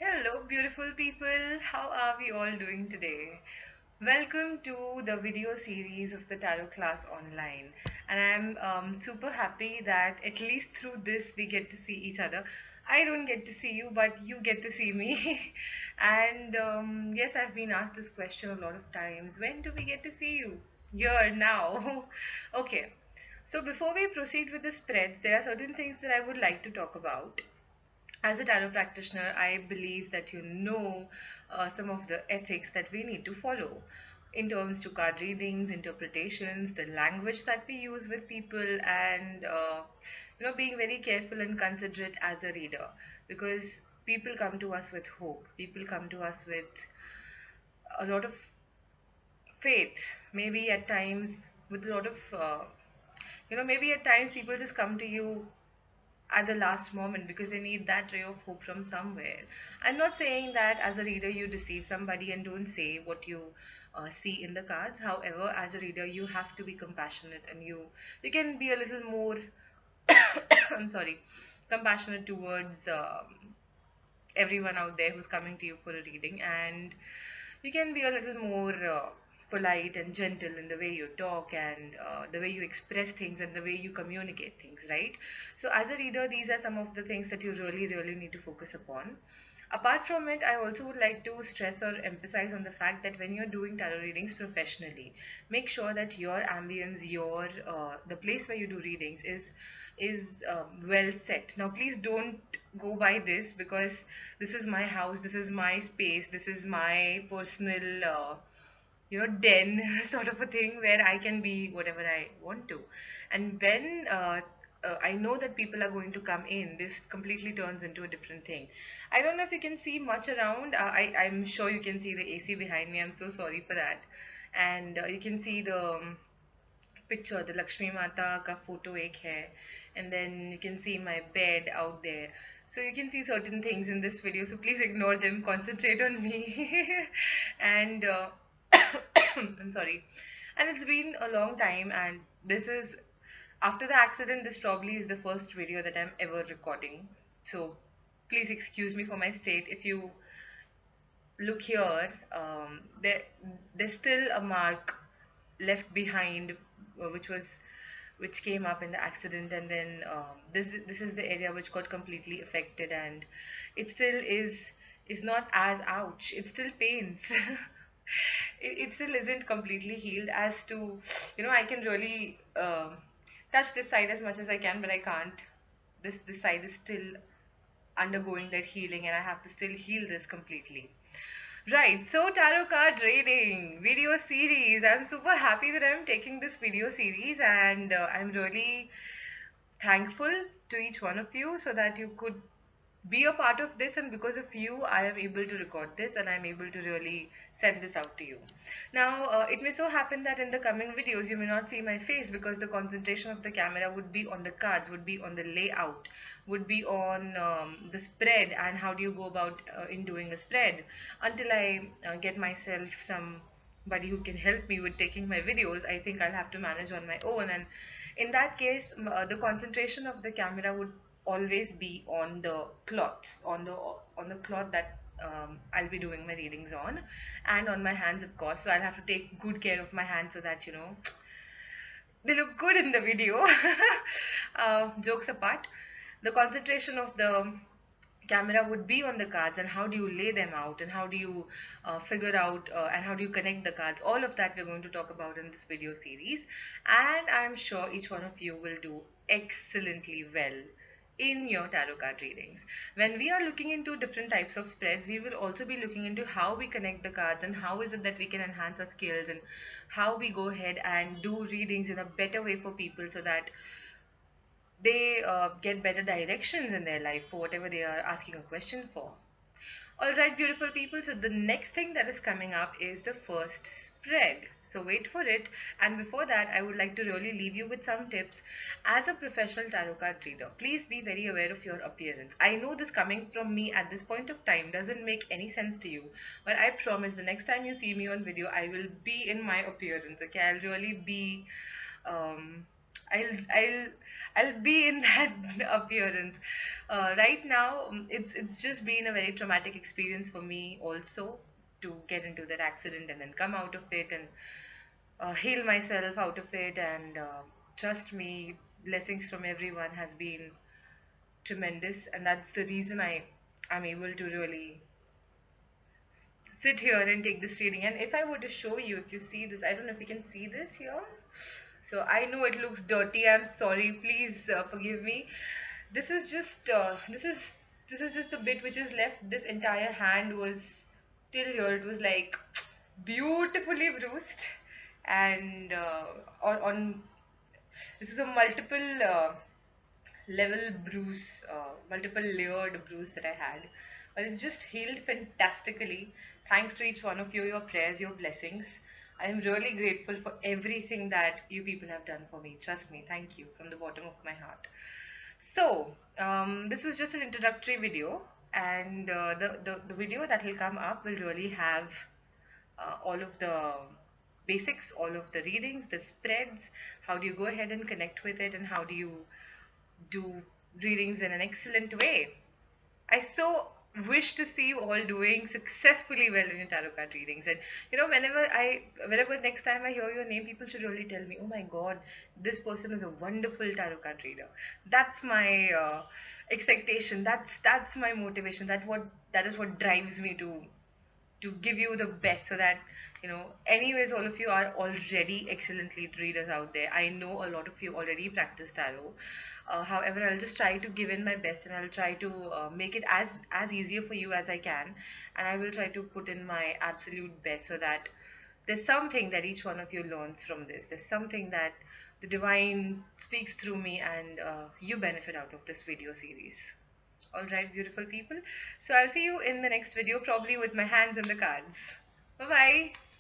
Hello, beautiful people. How are we all doing today? Welcome to the video series of the Tarot class online. And I'm super happy that at least through this we get to see each other. I don't get to see you, but you get to see me. And yes, I've been asked this question a lot of times. When do we get to see you? Here, now. Okay. So before we proceed with the spreads, there are certain things that I would like to talk about. As a tarot practitioner, I believe that you know some of the ethics that we need to follow in terms to card readings, interpretations, the language that we use with people, and being very careful and considerate as a reader, because people come to us with hope. People come to us with a lot of faith. Maybe at times with a lot of maybe at times people just come to you at the last moment because they need that ray of hope from somewhere. I'm not saying that as a reader you deceive somebody and don't say what you see in the cards. However, as a reader, you have to be compassionate, and you can be a little more I'm sorry, compassionate towards everyone out there who's coming to you for a reading, and you can be a little more polite and gentle in the way you talk and the way you express things and the way you communicate things, right? So as a reader, these are some of the things that you really need to focus upon. Apart from it, I also would like to stress or emphasize on the fact that when you're doing tarot readings professionally, make sure that your ambience, your the place where you do readings is well set. Now, please don't go by this, because this is my house, this is my space, this is my personal den sort of a thing where I can be whatever I want to. And when I know that people are going to come in, this completely turns into a different thing. I don't know if you can see much around. I'm sure you can see the AC behind me. I'm so sorry for that. And you can see the picture, the Lakshmi Mata ka photo ek hai, and then you can see my bed out there. So you can see certain things in this video, so please ignore them, concentrate on me. And I'm sorry. And it's been a long time, and this is after the accident. This probably is the first video that I'm ever recording. So please excuse me for my state. If you look here, there's still a mark left behind, which came up in the accident, and then this is the area which got completely affected, and it still is not as ouch. It still pains. It still isn't completely healed. As to, I can really touch this side as much as I can, but I can't. This side is still undergoing that healing, and I have to still heal this completely. Right, so tarot card reading video series. I'm super happy that I'm taking this video series, and I'm really thankful to each one of you so that you could be a part of this, and because of you I am able to record this and I'm able to really send this out to you. Now it may so happen that in the coming videos you may not see my face, because the concentration of the camera would be on the cards, would be on the layout, would be on the spread, and how do you go about in doing a spread. Until I get myself somebody who can help me with taking my videos, I think I'll have to manage on my own. And in that case, the concentration of the camera would always be on the cloth, on the cloth that I'll be doing my readings on, and on my hands, of course. So I'll have to take good care of my hands so that they look good in the video. Jokes apart, the concentration of the camera would be on the cards, and how do you lay them out, and how do you figure out and how do you connect the cards. All of that we're going to talk about in this video series, and I'm sure each one of you will do excellently well in your tarot card readings. When we are looking into different types of spreads, we will also be looking into how we connect the cards, and how is it that we can enhance our skills, and how we go ahead and do readings in a better way for people, so that they get better directions in their life for whatever they are asking a question for. All right, beautiful people. So the next thing that is coming up is the first spread. So wait for it. And before that, I would like to really leave you with some tips. As a professional tarot card reader, please be very aware of your appearance. I know this coming from me at this point of time doesn't make any sense to you, but I promise the next time you see me on video, I will be in my appearance. Okay, um, I'll I'll be in that appearance. Right now, it's just been a very traumatic experience for me also to get into that accident and then come out of it and heal myself out of it. And trust me, blessings from everyone has been tremendous, and that's the reason I'm able to really sit here and take this reading. And if I were to show you, if you see this, I don't know if you can see this here. So I know it looks dirty. I'm sorry. Please forgive me. This is just this is just the bit which is left. This entire hand was till here. It was like beautifully bruised, and on this is a multiple level bruise, multiple layered bruise that I had. But it's just healed fantastically. Thanks to each one of you, your prayers, your blessings. I am really grateful for everything that you people have done for me. Trust me, thank you from the bottom of my heart. So, this is just an introductory video, and the video that will come up will really have all of the basics, all of the readings, the spreads, how do you go ahead and connect with it, and how do you do readings in an excellent way. I so wish to see you all doing successfully well in your tarot card readings. And whenever next time I hear your name, people should really tell me, "Oh my God, this person is a wonderful tarot card reader." That's my expectation. That's my motivation. That is what drives me to give you the best, so that anyways, all of you are already excellent lead readers out there. I know a lot of you already practice tarot. However, I'll just try to give in my best, and I'll try to make it as easier for you as I can, and I will try to put in my absolute best, so that there's something that each one of you learns from this. There's something that the divine speaks through me, and you benefit out of this video series. All right, beautiful people. So I'll see you in the next video, probably with my hands in the cards. Bye bye.